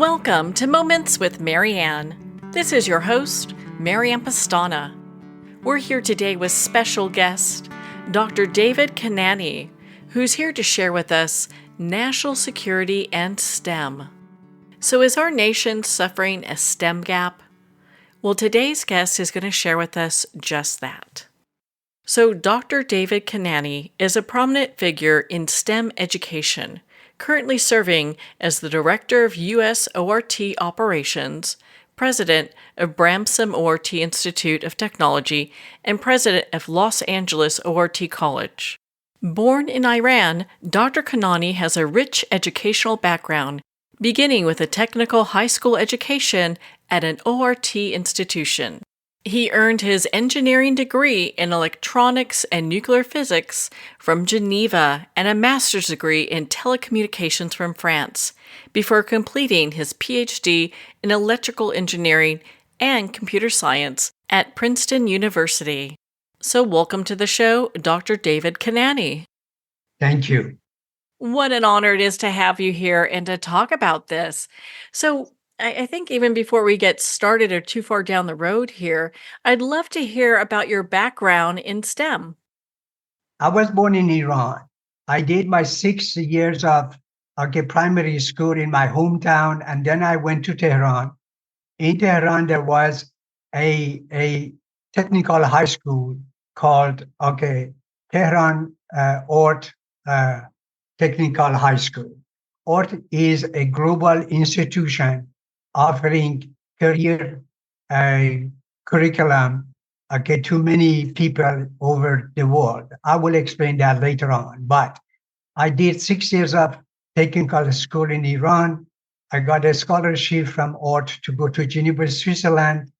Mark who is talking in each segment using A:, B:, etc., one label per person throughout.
A: Welcome to Moments with Marianne. This is your host, Marianne Pastana. We're here today with special guest, Dr. David Kanani, who's here to share with us national security and STEM. So is our nation suffering a STEM gap? Well, today's guest is going to share with us just that. So Dr. David Kanani is a prominent figure in STEM education, currently serving as the Director of U.S. ORT Operations, President of Bramson ORT Institute of Technology, and President of Los Angeles ORT College. Born in Iran, Dr. Kanani has a rich educational background, beginning with a technical high school education at an ORT institution. He earned his engineering degree in electronics and nuclear physics from Geneva and a master's degree in telecommunications from France, before completing his PhD in electrical engineering and computer science at Princeton University. So welcome to the show, Dr. David Kanani.
B: Thank you.
A: What an honor it is to have you here and to talk about this. So I think even before we get started or too far down the road here, I'd love to hear about your background in STEM.
B: I was born in Iran. I did my 6 years of primary school in my hometown, and then I went to Tehran. In Tehran, there was a technical high school called Tehran ORT Technical High School. ORT is a global institution offering career curriculum to many people over the world. I will explain that later on. But I did 6 years of technical school in Iran. I got a scholarship from ORT to go to Geneva, Switzerland.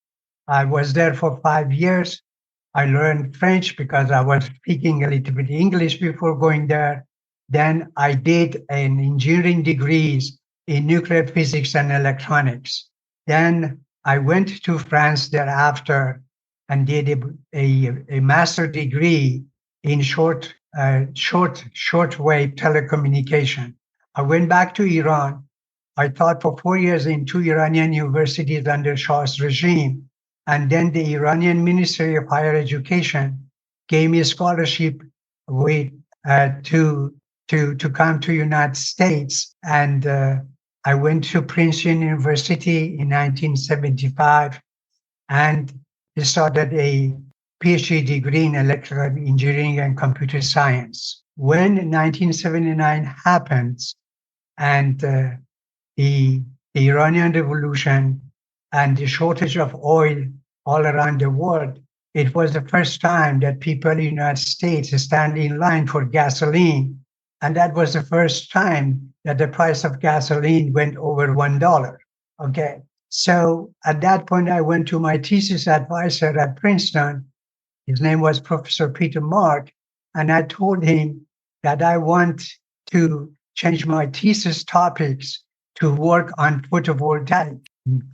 B: I was there for 5 years. I learned French because I was speaking a little bit English before going there. Then I did an engineering degrees in nuclear physics and electronics. Then I went to France thereafter and did a master degree in shortwave telecommunication. I went back to Iran. I taught for 4 years in 2 Iranian universities under Shah's regime. And then the Iranian Ministry of Higher Education gave me a scholarship to come to United States. And I went to Princeton University in 1975 and started a PhD degree in electrical engineering and computer science. When 1979 happens and the Iranian Revolution and the shortage of oil all around the world, it was the first time that people in the United States stand in line for gasoline. And that was the first time that the price of gasoline went over $1. Okay. So at that point, I went to my thesis advisor at Princeton. His name was Professor Peter Mark. And I told him that I want to change my thesis topics to work on photovoltaic.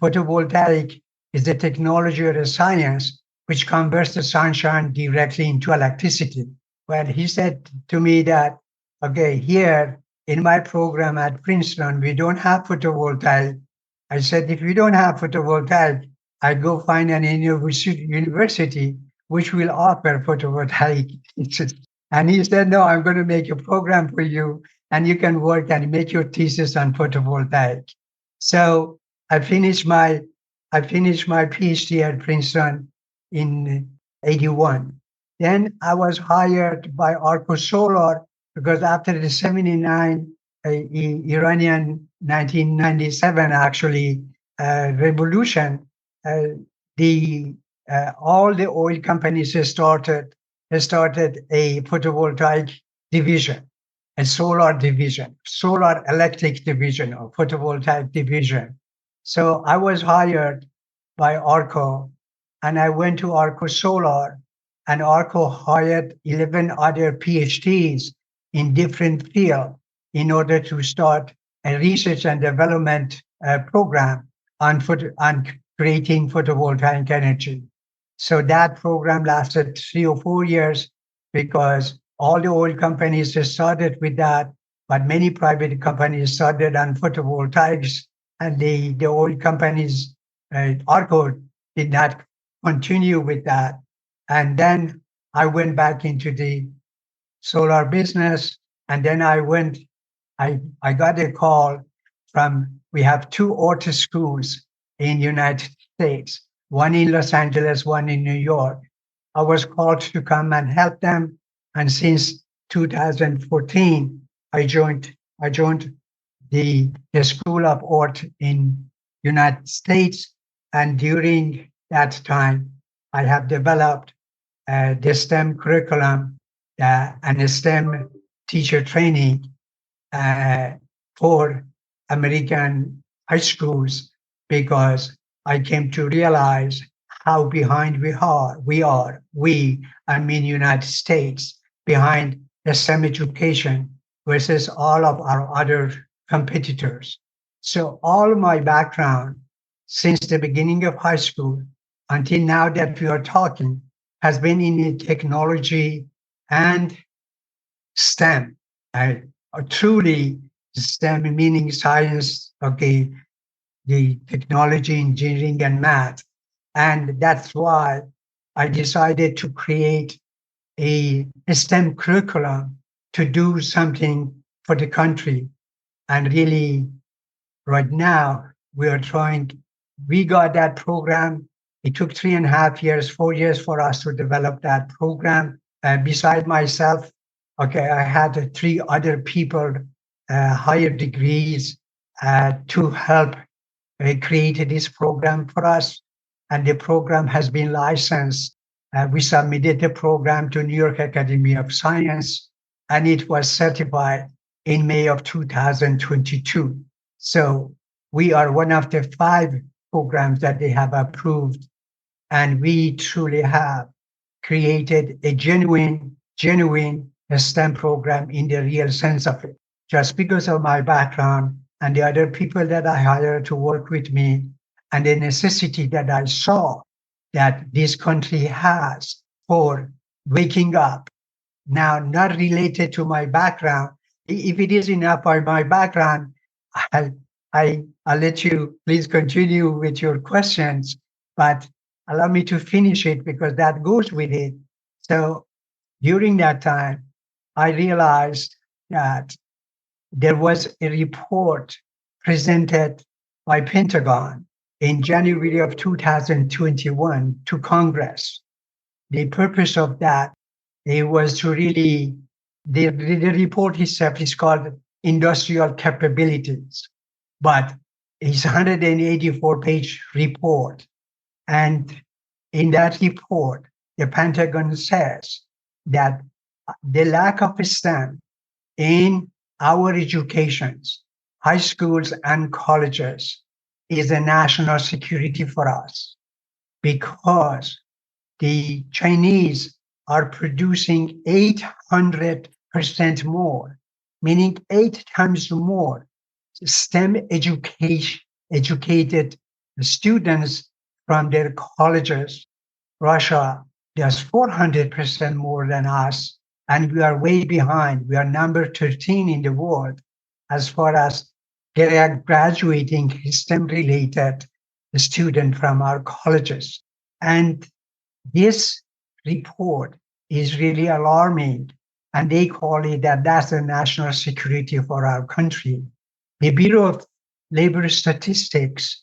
B: Photovoltaic is a technology or a science which converts the sunshine directly into electricity. Well, he said to me that, here in my program at Princeton, we don't have photovoltaic. I said, if you don't have photovoltaic, I go find an university which will offer photovoltaic. And he said, no, I'm going to make a program for you and you can work and make your thesis on photovoltaic. So I finished my PhD at Princeton in 81. Then I was hired by Arco Solar because after the 79 Iranian 1997 actually revolution, all the oil companies started a photovoltaic division, a solar division, solar electric division or photovoltaic division. So I was hired by Arco and I went to Arco Solar and Arco hired 11 other PhDs in different fields in order to start a research and development program on creating photovoltaic energy. So that program lasted 3 or 4 years because all the oil companies started with that, but many private companies started on photovoltaics and the old companies, Arco, did not continue with that. And then I went back into the solar business, and then I got a call from, we have two auto schools in United States, one in Los Angeles, one in New York. I was called to come and help them. And since 2014, I joined the School of Art in United States. And during that time, I have developed the STEM curriculum and the STEM teacher training uh, for American high schools, because I came to realize how behind I mean United States, behind the STEM education versus all of our other competitors. So all my background since the beginning of high school until now that we are talking has been in the technology and STEM. Truly STEM meaning science, okay, the technology, engineering, and math. And that's why I decided to create a STEM curriculum to do something for the country. And really, right now, we got that program. It took 3.5 years, 4 years for us to develop that program. Beside myself, okay, I had three other people, higher degrees, to help create this program for us. And the program has been licensed. We submitted the program to New York Academy of Science, and it was certified in May of 2022. So we are one of the 5 programs that they have approved, and we truly have created a genuine STEM program in the real sense of it. Just because of my background and the other people that I hired to work with me, and the necessity that I saw that this country has for waking up. Now, not related to my background. If it is enough for my background, I'll, I'll let you please continue with your questions, but allow me to finish it because that goes with it. So during that time, I realized that there was a report presented by Pentagon in January of 2021 to Congress. The purpose of that, it was to really, the report itself is called Industrial Capabilities, but it's a 184-page report. And in that report, the Pentagon says that the lack of STEM in our educations, high schools and colleges, is a national security for us, because the Chinese are producing 800% more, meaning 8 times more STEM educated students from their colleges. Russia does 400% more than us, and we are way behind. We are number 13 in the world as far as graduating STEM related student from our colleges. And this report is really alarming, and they call it that's a national security for our country. The Bureau of Labor Statistics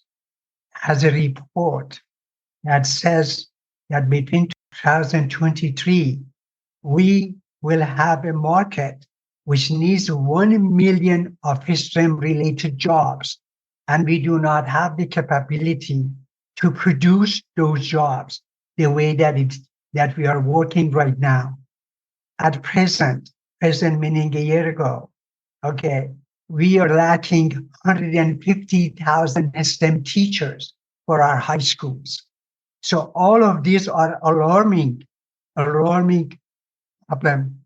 B: has a report that says that between 2023, we will have a market which needs 1 million of STEM-related jobs, and we do not have the capability to produce those jobs the way that we are working right now. At present meaning a year ago, okay, we are lacking 150,000 STEM teachers for our high schools. So all of these are alarming problem,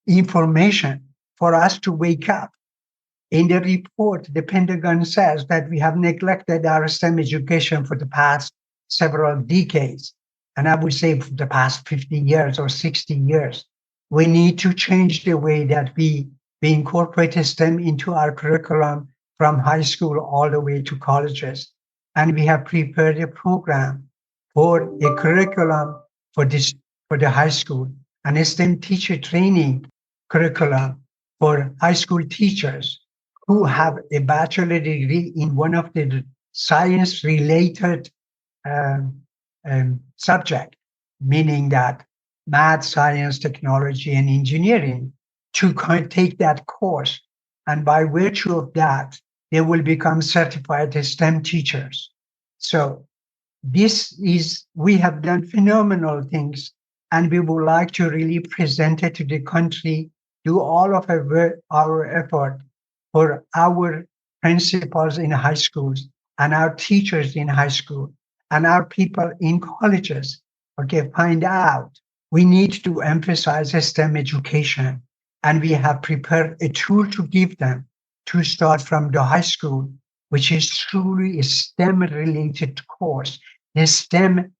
B: information for us to wake up. In the report, the Pentagon says that we have neglected our STEM education for the past several decades. And I would say for the past 50 years or 60 years. We need to change the way that we incorporate STEM into our curriculum from high school all the way to colleges. And we have prepared a program for a curriculum for this for the high school, and a STEM teacher training curriculum for high school teachers who have a bachelor degree in one of the science related um, subject, meaning that math, science, technology, and engineering, to take that course. And by virtue of that, they will become certified STEM teachers. So we have done phenomenal things, and we would like to really present it to the country, do all of our effort for our principals in high schools and our teachers in high school and our people in colleges. Okay, find out we need to emphasize STEM education, and we have prepared a tool to give them to start from the high school, which is truly a STEM related course. The STEM,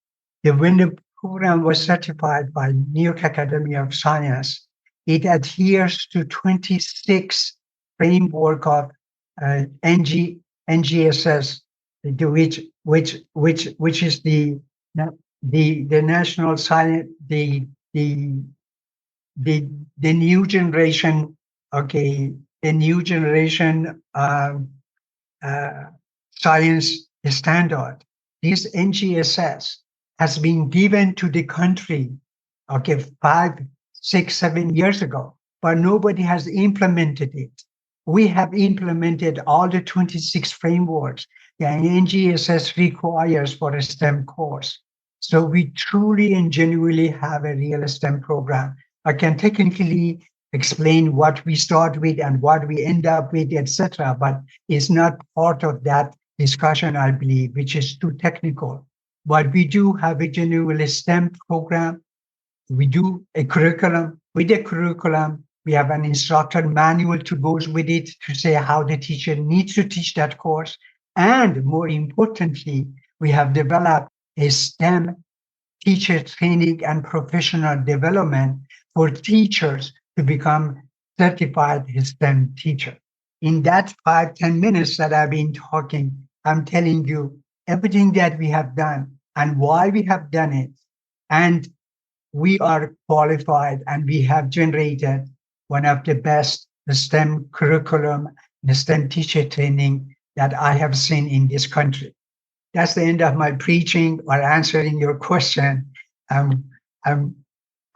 B: when the program was certified by New York Academy of Science, it adheres to 26 framework of NGSS, which is the national science, the new generation, okay, the new generation uh, science standard. This NGSS has been given to the country, okay, 5, 6, 7 years ago, but nobody has implemented it. We have implemented all the 26 frameworks that NGSS requires for a STEM course. So we truly and genuinely have a real STEM program. I can technically explain what we start with and what we end up with, etc., but it's not part of that discussion, I believe, which is too technical. But we do have a genuine STEM program. We do a curriculum. With the curriculum, we have an instructor manual to go with it to say how the teacher needs to teach that course. And more importantly, we have developed a STEM teacher training and professional development for teachers to become certified STEM teacher. In that 5, 10 minutes that I've been talking, I'm telling you everything that we have done and why we have done it. And we are qualified, and we have generated one of the best STEM curriculum, the STEM teacher training that I have seen in this country. That's the end of my preaching or answering your question. Um, I'm,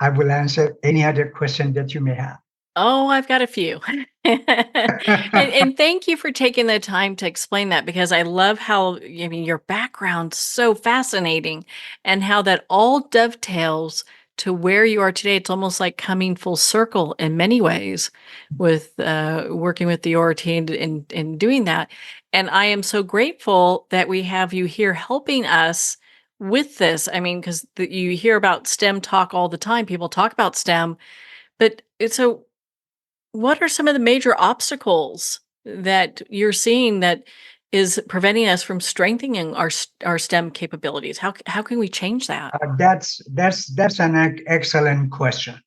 B: I will answer any other question that you may have.
A: Oh, I've got a few. And thank you for taking the time to explain that, because I love how, I mean, your background's so fascinating and how that all dovetails to where you are today. It's almost like coming full circle in many ways with working with the OR team and doing that. And I am so grateful that we have you here helping us with this. I mean, because you hear about STEM talk all the time. People talk about STEM, but so what are some of the major obstacles that you're seeing that is preventing us from strengthening our STEM capabilities? How can we change that?
B: That's an excellent question.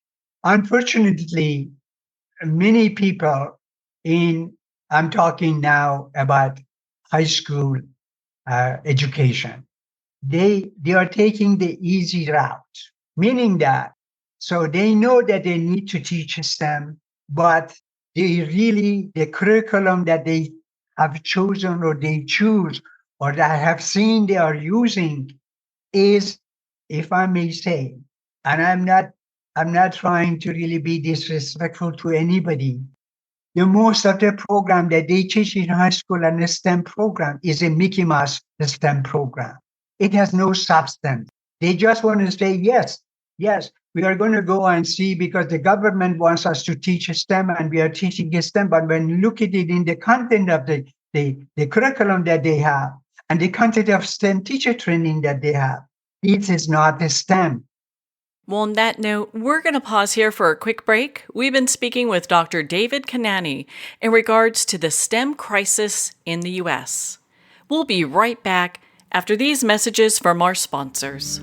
B: Unfortunately, many people in I'm talking now about high school education. They are taking the easy route, meaning that so they know that they need to teach STEM, but the curriculum that they have chosen or they choose or that I have seen they are using is, if I may say, and I'm not trying to really be disrespectful to anybody. The most of the program that they teach in high school and the STEM program is a Mickey Mouse STEM program. It has no substance. They just want to say, yes, yes, we are going to go and see because the government wants us to teach STEM and we are teaching STEM. But when you look at it in the content of the curriculum that they have and the content of STEM teacher training that they have, it is not a STEM.
A: Well, on that note, we're going to pause here for a quick break. We've been speaking with Dr. David Kanani in regards to the STEM crisis in the U.S. We'll be right back after these messages from our sponsors.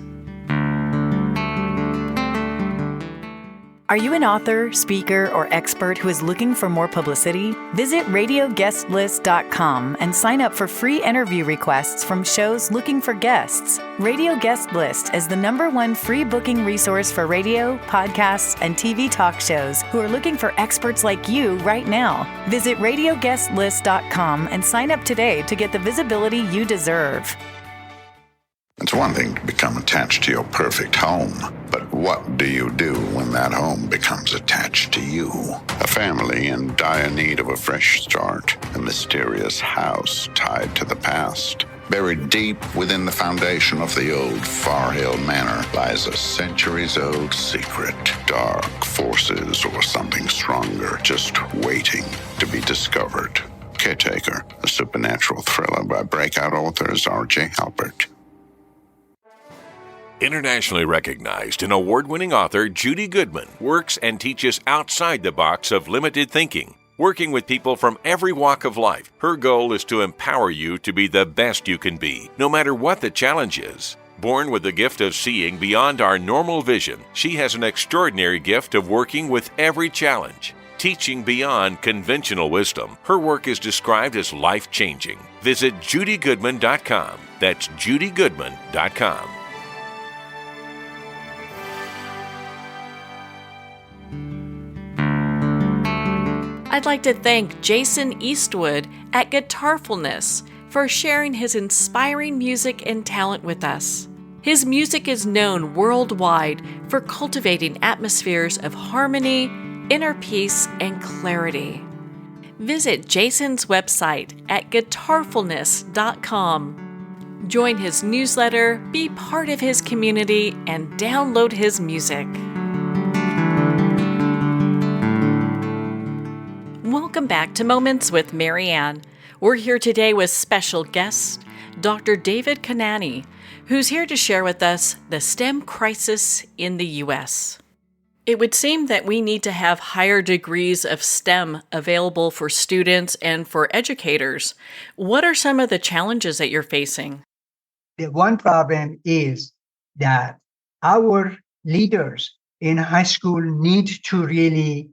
C: Are you an author, speaker, or expert who is looking for more publicity? Visit radioguestlist.com and sign up for free interview requests from shows looking for guests. Radio Guest List is the #1 free booking resource for radio, podcasts, and TV talk shows who are looking for experts like you right now. Visit radioguestlist.com and sign up today to get the visibility you deserve.
D: It's one thing to become attached to your perfect home, but what do you do when that home becomes attached to you? A family in dire need of a fresh start, a mysterious house tied to the past. Buried deep within the foundation of the old Far Hill Manor lies a centuries-old secret. Dark forces or something stronger just waiting to be discovered. Caretaker, a supernatural thriller by breakout authors R.J. Halpert.
E: Internationally recognized and award-winning author Judy Goodman works and teaches outside the box of limited thinking. Working with people from every walk of life, her goal is to empower you to be the best you can be, no matter what the challenge is. Born with the gift of seeing beyond our normal vision, she has an extraordinary gift of working with every challenge. Teaching beyond conventional wisdom, her work is described as life-changing. Visit judygoodman.com. That's judygoodman.com.
A: I'd like to thank Jason Eastwood at Guitarfulness for sharing his inspiring music and talent with us. His music is known worldwide for cultivating atmospheres of harmony, inner peace, and clarity. Visit Jason's website at guitarfulness.com. Join his newsletter, be part of his community, and download his music. Welcome back to Moments with Mary Ann. We're here today with special guest, Dr. David Kanani, who's here to share with us the STEM crisis in the U.S. It would seem that we need to have higher degrees of STEM available for students and for educators. What are some of the challenges that you're facing?
B: The one problem is that our leaders in high school need to really,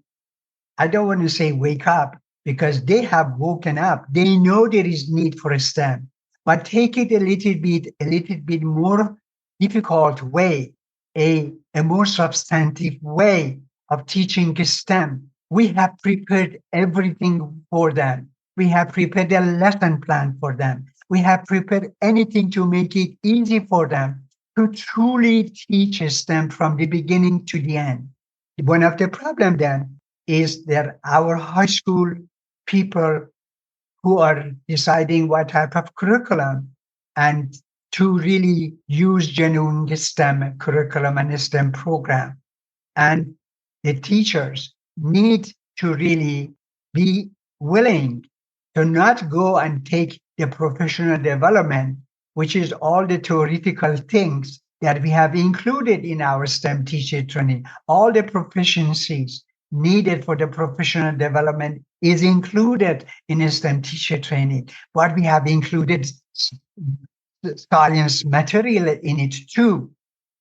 B: I don't want to say wake up, because they have woken up. They know there is need for a STEM, but take it a little bit more difficult way, a more substantive way of teaching STEM. We have prepared everything for them. We have prepared a lesson plan for them. We have prepared anything to make it easy for them to truly teach STEM from the beginning to the end. One of the problems then is that our high school people who are deciding what type of curriculum and to really use genuine STEM curriculum and STEM program. And the teachers need to really be willing to not go and take the professional development, which is all the theoretical things that we have included in our STEM teacher training. All the proficiencies needed for the professional development is included in STEM teacher training. But we have included science material in it too.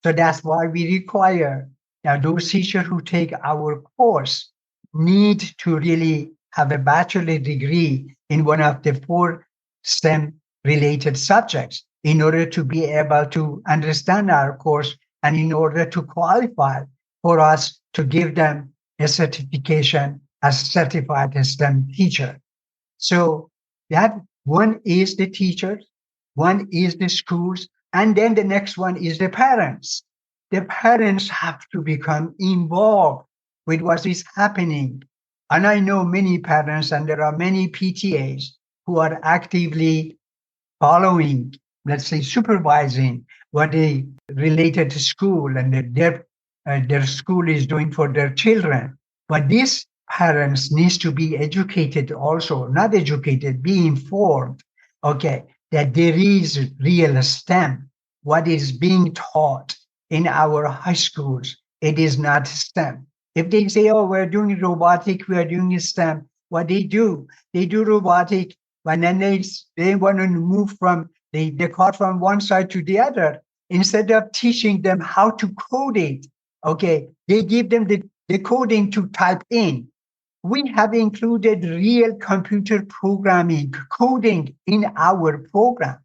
B: So that's why we require that those teachers who take our course need to really have a bachelor degree in one of the 4 STEM related subjects in order to be able to understand our course and in order to qualify for us to give them a certification as certified STEM teacher. So that one is the teachers, one is the schools, and then the next one is the parents. The parents have to become involved with what is happening. And I know many parents, and there are many PTAs who are actively following, let's say, supervising what they related to school and their school is doing for their children. But these parents needs to be educated also, not educated, be informed, okay, that there is real STEM. What is being taught in our high schools, it is not STEM. If they say, oh, we're doing robotic, we are doing STEM, what they do robotic, and then they want to move from the car from one side to the other. Instead of teaching them how to code it, okay, they give them the the coding to type in. We have included real computer programming, coding in our program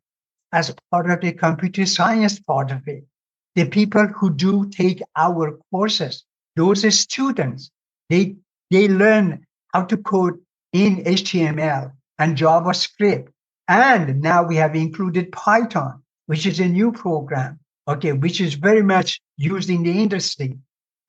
B: as part of the computer science part of it. The people who do take our courses, those students, they learn how to code in HTML and JavaScript. And now we have included Python, which is a new program, okay, which is very much used in the industry.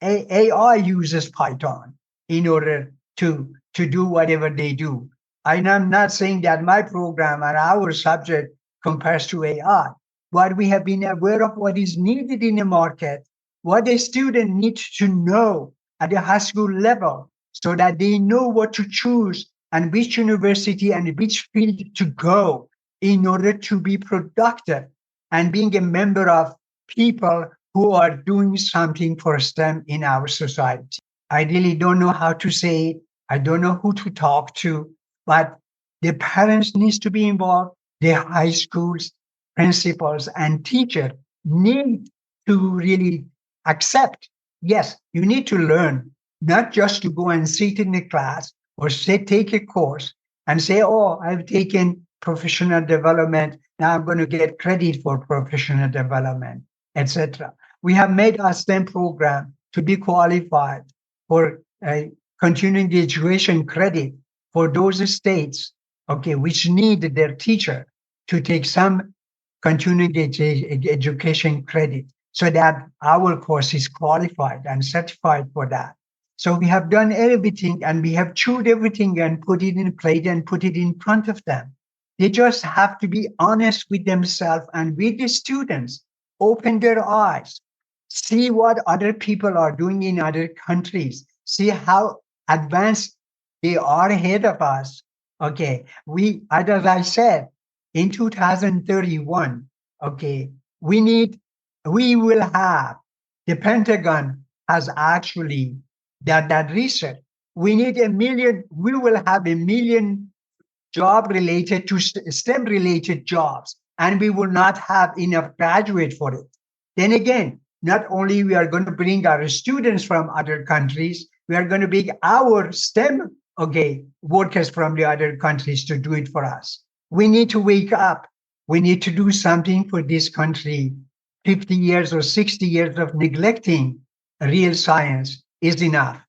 B: AI uses Python in order to do whatever they do. I'm not saying that my program and our subject compares to AI, but we have been aware of what is needed in the market, what a student needs to know at the high school level so that they know what to choose and which university and which field to go in order to be productive and being a member of people who are doing something for STEM in our society. I really don't know how to say it. I don't know who to talk to, but the parents needs to be involved. The high schools, principals, and teachers need to really accept, yes, you need to learn, not just to go and sit in the class or say, take a course and say, oh, I've taken professional development. Now I'm going to get credit for professional development, etc. We have made our STEM program to be qualified for continuing education credit for those states, okay, which need their teacher to take some continuing education credit so that our course is qualified and certified for that. So we have done everything and we have chewed everything and put it in a plate and put it in front of them. They just have to be honest with themselves and with the students, open their eyes, see what other people are doing in other countries, see how advanced they are ahead of us. Okay, as I said, in 2031, okay, we will have, the Pentagon has actually done that research. We need we will have 1 million job related to STEM related jobs, and we will not have enough graduate for it. Then again, not only we are going to bring our students from other countries, we are going to bring our STEM, okay, workers from the other countries to do it for us. We need to wake up. We need to do something for this country. 50 years or 60 years of neglecting real science is enough.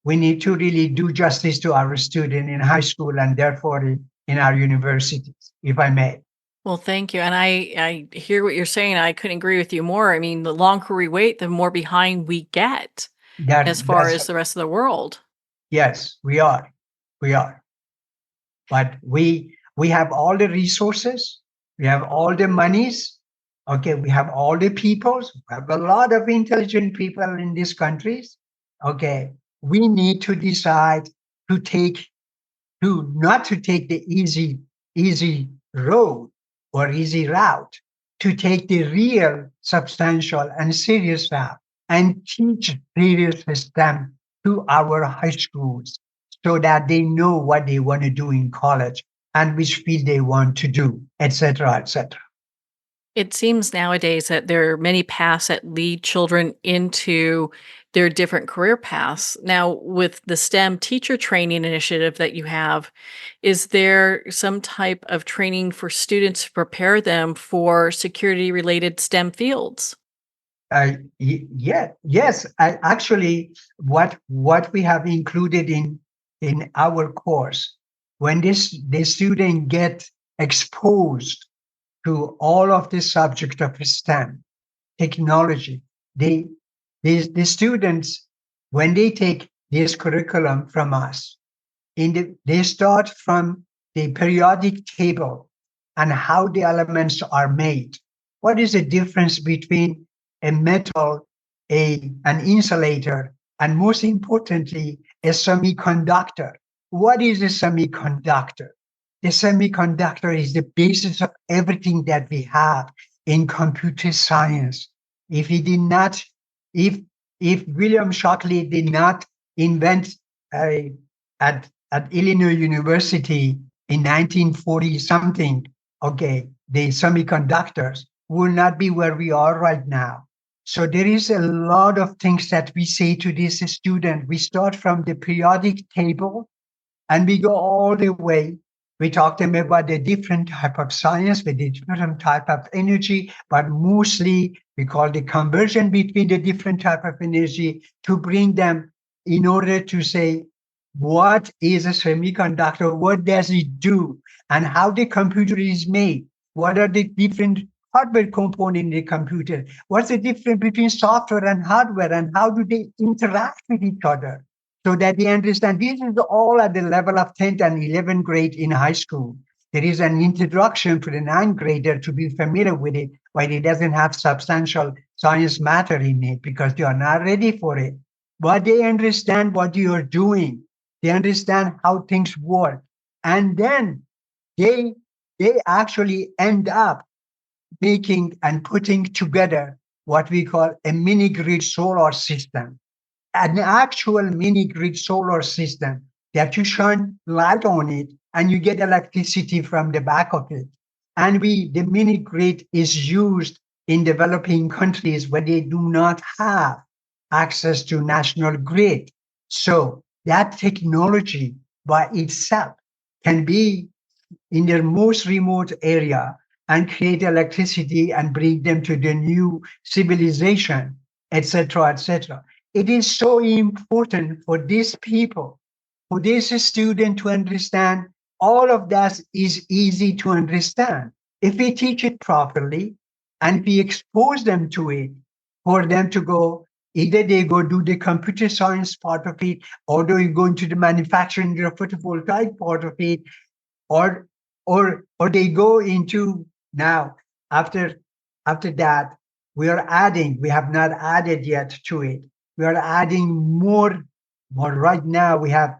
B: We need to really do justice to our students in high school and therefore in our universities, if I may.
A: Well, thank you. And I hear what you're saying. I couldn't agree with you more. I mean, the longer we wait, the more behind we get as far as the rest of the world.
B: Yes, we are. We are. But we have all the resources. We have all the monies. Okay, we have all the peoples. We have a lot of intelligent people in these countries. Okay, we need to decide not to take the easy road or easy route, to take the real, substantial, and serious route and teach serious STEM to our high schools so that they know what they want to do in college and which field they want to do, etc., etc.
A: It seems nowadays that there are many paths that lead children into their different career paths. Now, with the STEM teacher training initiative that you have, is there some type of training for students to prepare them for security-related STEM fields?
B: Yes. Actually, what we have included in our course, when the student get exposed to all of the subject of STEM, technology, the students, when they take this curriculum from us, they start from the periodic table and how the elements are made. What is the difference between a metal, an insulator, and most importantly, a semiconductor? What is a semiconductor? The semiconductor is the basis of everything that we have in computer science. If William Shockley did not invent at Illinois University in 1940 something, okay, the semiconductors, we will not be where we are right now. So there is a lot of things that we say to this student. We start from the periodic table and we go all the way. We talk to them about the different type of science, with the different type of energy, but mostly we call the conversion between the different type of energy to bring them in order to say, what is a semiconductor? What does it do? And how the computer is made? What are the different hardware components in the computer? What's the difference between software and hardware? And how do they interact with each other? So that they understand this is all at the level of 10th and 11th grade in high school. There is an introduction for the ninth grader to be familiar with it, but it doesn't have substantial science matter in it because they are not ready for it. But they understand what you are doing. They understand how things work. And then they, they actually end up making and putting together what we call a mini grid solar system, an actual mini grid solar system that you shine light on it and you get electricity from the back of it. And the mini grid is used in developing countries where they do not have access to national grid. So that technology by itself can be in their most remote area and create electricity and bring them to the new civilization, etc., etc. It is so important for these people, for this student to understand all of that is easy to understand. If we teach it properly and we expose them to it, for them to go, either they go do the computer science part of it, or they go into the manufacturing, the photovoltaic part of it, or or they go into now after that we have not added yet to it, we are adding more right now. We have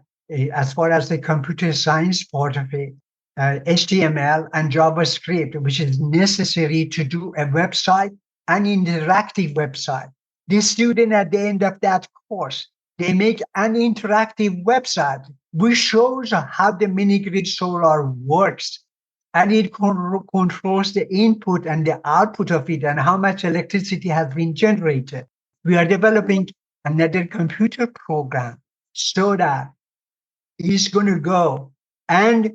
B: as far as the computer science part of it, HTML and JavaScript, which is necessary to do a website, an interactive website. The student at the end of that course, they make an interactive website which shows how the mini grid solar works, and it controls the input and the output of it and how much electricity has been generated. We are developing another computer program so that he's going to go and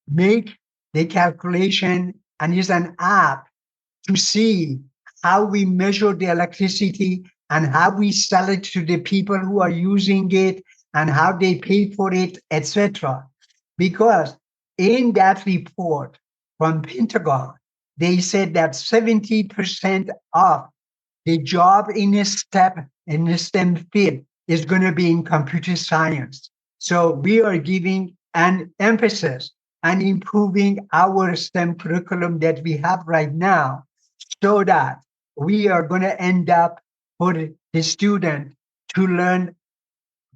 B: make the calculation and use an app to see how we measure the electricity and how we sell it to the people who are using it and how they pay for it, etc. Because in that report from Pentagon, they said that 70% of the job in a STEM field is going to be in computer science. So we are giving an emphasis and improving our STEM curriculum that we have right now, so that we are going to end up for the student to learn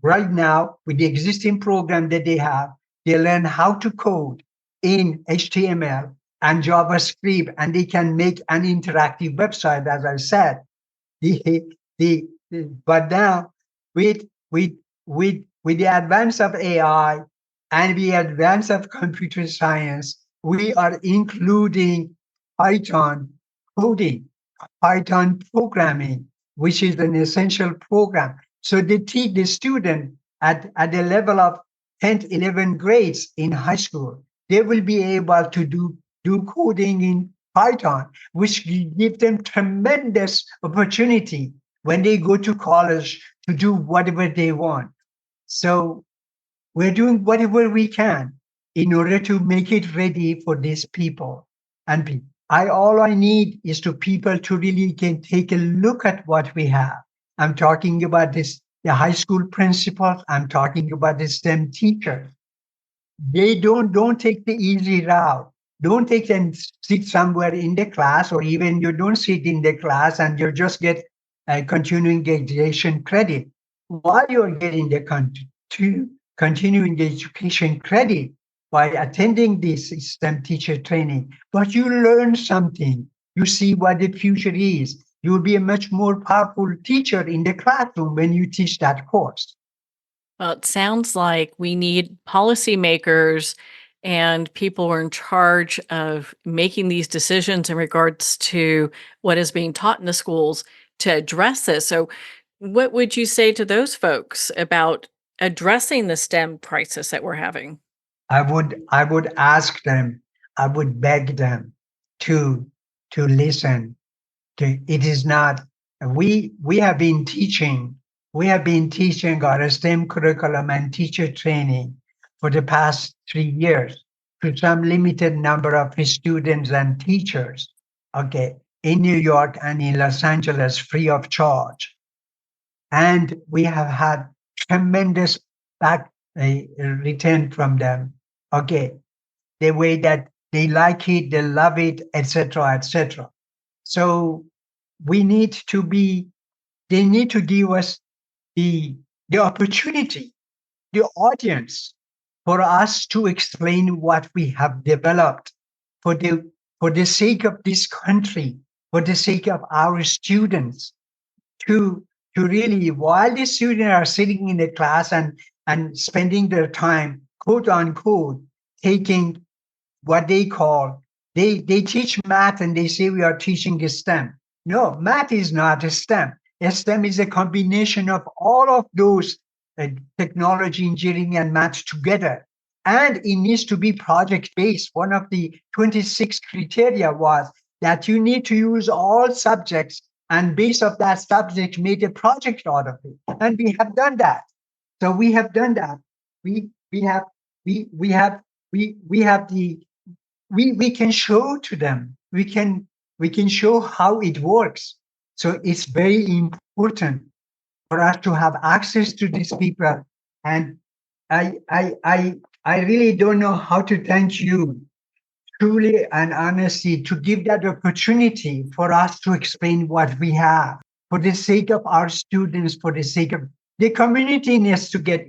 B: right now with the existing program that they have. They learn how to code in HTML and JavaScript, and they can make an interactive website, as I said. But now with the advance of AI and the advance of computer science, we are including Python coding, Python programming, which is an essential program. So they teach the student at the level of 10th, 11th grades in high school, they will be able to do coding in Python, which give them tremendous opportunity when they go to college to do whatever they want. So we're doing whatever we can in order to make it ready for these people. And all I need is to people to really can take a look at what we have. I'm talking about the high school principals. I'm talking about the STEM teachers. They don't take the easy route. Don't take and sit somewhere in the class, or even you don't sit in the class and you just get a continuing education credit. While you're getting the continuing education credit by attending this STEM teacher training, but you learn something. You see what the future is. You'll be a much more powerful teacher in the classroom when you teach that course.
A: Well, it sounds like we need policymakers and people who are in charge of making these decisions in regards to what is being taught in the schools to address this. So, what would you say to those folks about addressing the STEM crisis that we're having?
B: I would ask them, I would beg them to listen. It is not, we have been teaching, our STEM curriculum and teacher training for the past 3 years to some limited number of students and teachers, okay, in New York and in Los Angeles, free of charge. And we have had tremendous back return from them. Okay, the way that they like it, they love it, etc., etc. So we need to be. They need to give us the opportunity, the audience, for us to explain what we have developed for the sake of this country, for the sake of our students, to really, while the students are sitting in the class and spending their time, quote unquote, taking what they call, they teach math and they say we are teaching STEM. No, math is not a STEM. A STEM is a combination of all of those technology, engineering, and math together. And it needs to be project based. One of the 26 criteria was that you need to use all subjects and based of that subject made a project out of it. And we have done that. So we have done that. We have the we can show to them. We can show how it works. So it's very important for us to have access to these people. And I really don't know how to thank you truly and honestly to give that opportunity for us to explain what we have for the sake of our students, for the sake of the community needs to get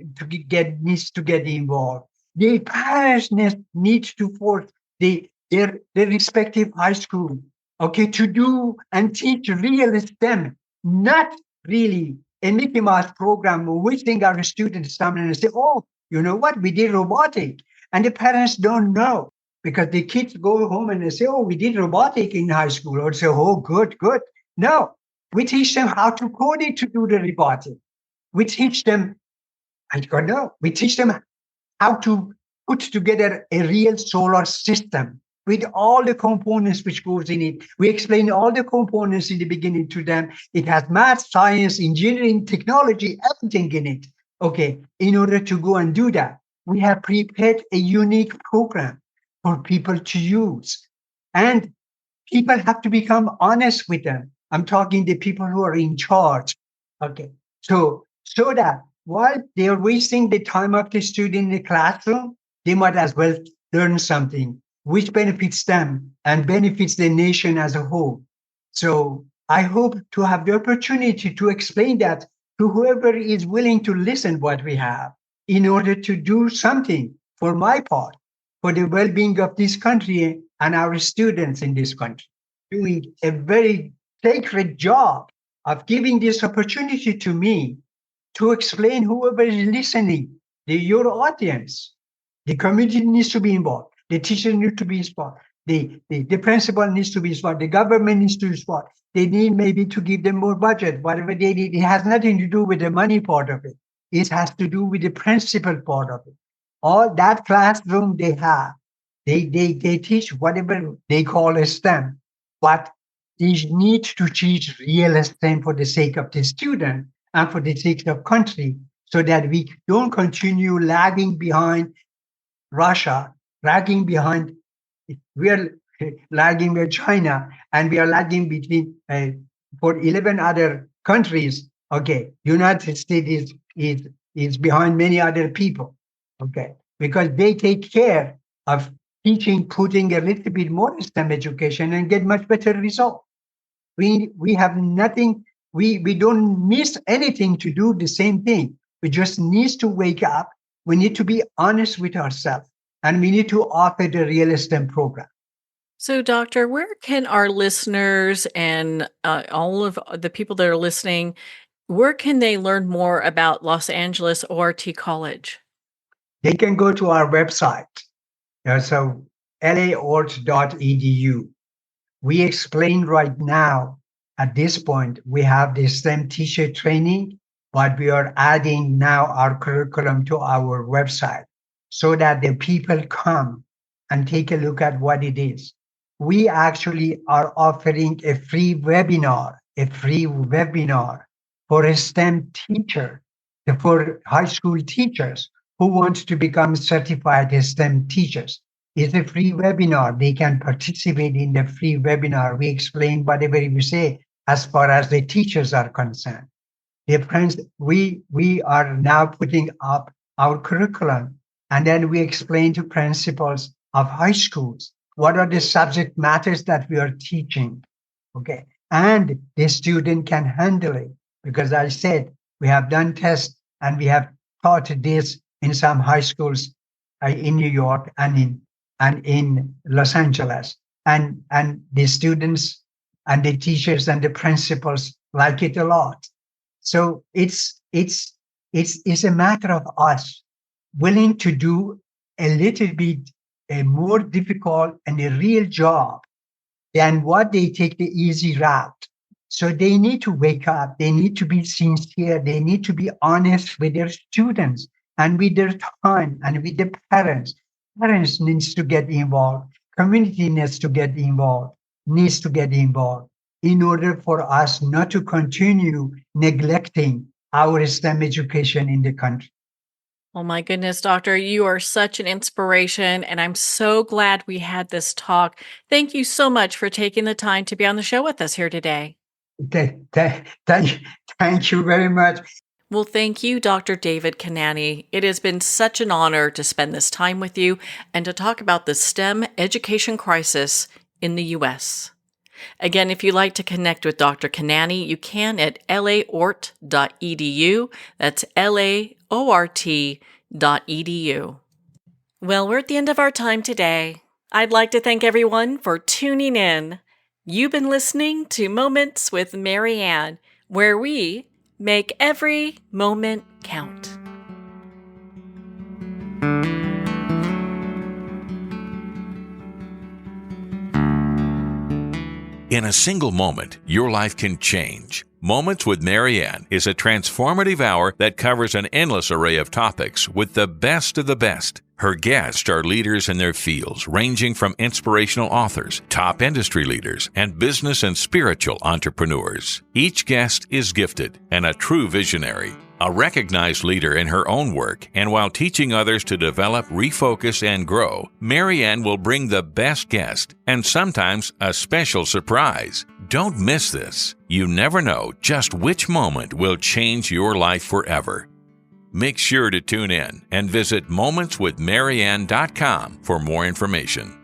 B: involved. The parents need to force their respective high school, okay, to do and teach real STEM, not really a Mickey Mouse program which think our students come in and say, oh, you know what, we did robotic. And the parents don't know because the kids go home and they say, oh, we did robotic in high school. Or say, oh, good. No, we teach them how to code it to do the robotic. We teach them, I don't know, we teach them how to put together a real solar system with all the components which goes in it. We explain all the components in the beginning to them. It has math, science, engineering, technology, everything in it. Okay, in order to go and do that, we have prepared a unique program for people to use. And people have to become honest with them. I'm talking the people who are in charge. Okay, so that while they are wasting the time of the student in the classroom, they might as well learn something which benefits them and benefits the nation as a whole. So I hope to have the opportunity to explain that to whoever is willing to listen what we have in order to do something for my part, for the well-being of this country and our students in this country, doing a very sacred job of giving this opportunity to me to explain whoever is listening, your audience. The community needs to be involved. The teacher needs to be involved. The principal needs to be involved. The government needs to be involved. They need maybe to give them more budget, whatever they need. It has nothing to do with the money part of it. It has to do with the principal part of it. All that classroom they have, they teach whatever they call a STEM, but they need to teach real STEM for the sake of the student and for the sake of country, so that we don't continue lagging behind Russia, lagging behind, we are lagging with China, and we are lagging between for 11 other countries. Okay, United States is behind many other people. Okay, because they take care of teaching, putting a little bit more STEM education and get much better result. We have nothing. We don't miss anything to do the same thing. We just need to wake up. We need to be honest with ourselves, and we need to offer the real STEM program.
A: So, Doctor, where can our listeners and all of the people that are listening, where can they learn more about Los Angeles ORT College?
B: They can go to our website. So laort.edu. We explain right now at this point, we have the STEM teacher training, but we are adding now our curriculum to our website so that the people come and take a look at what it is. We actually are offering a free webinar for a STEM teacher, for high school teachers who want to become certified STEM teachers. It's a free webinar. They can participate in the free webinar. We explain whatever we say as far as the teachers are concerned. We are now putting up our curriculum, and then we explain to principals of high schools what are the subject matters that we are teaching. Okay. And the student can handle it because I said we have done tests and we have taught this in some high schools in New York and in Los Angeles, and the students and the teachers and the principals like it a lot. So it's a matter of us willing to do a little bit a more difficult and a real job than what they take the easy route. So they need to wake up. They need to be sincere. They need to be honest with their students and with their time and with the parents. Parents needs to get involved. Community needs to get involved in order for us not to continue neglecting our STEM education in the country.
A: Oh my goodness, Doctor, you are such an inspiration, and I'm so glad we had this talk. Thank you so much for taking the time to be on the show with us here today.
B: Thank you very much.
A: Well, thank you, Dr. David Kanani. It has been such an honor to spend this time with you and to talk about the STEM education crisis in the U.S. Again, if you'd like to connect with Dr. Kanani, you can at laort.edu. That's laort.edu. Well, we're at the end of our time today. I'd like to thank everyone for tuning in. You've been listening to Moments with Mary Ann, where we make every moment count.
E: In a single moment, your life can change. Moments with Mary Ann is a transformative hour that covers an endless array of topics with the best of the best. Her guests are leaders in their fields, ranging from inspirational authors, top industry leaders, and business and spiritual entrepreneurs. Each guest is gifted and a true visionary, a recognized leader in her own work, and while teaching others to develop, refocus, and grow, Mary Ann will bring the best guest and sometimes a special surprise. Don't miss this. You never know just which moment will change your life forever. Make sure to tune in and visit momentswithmaryann.com for more information.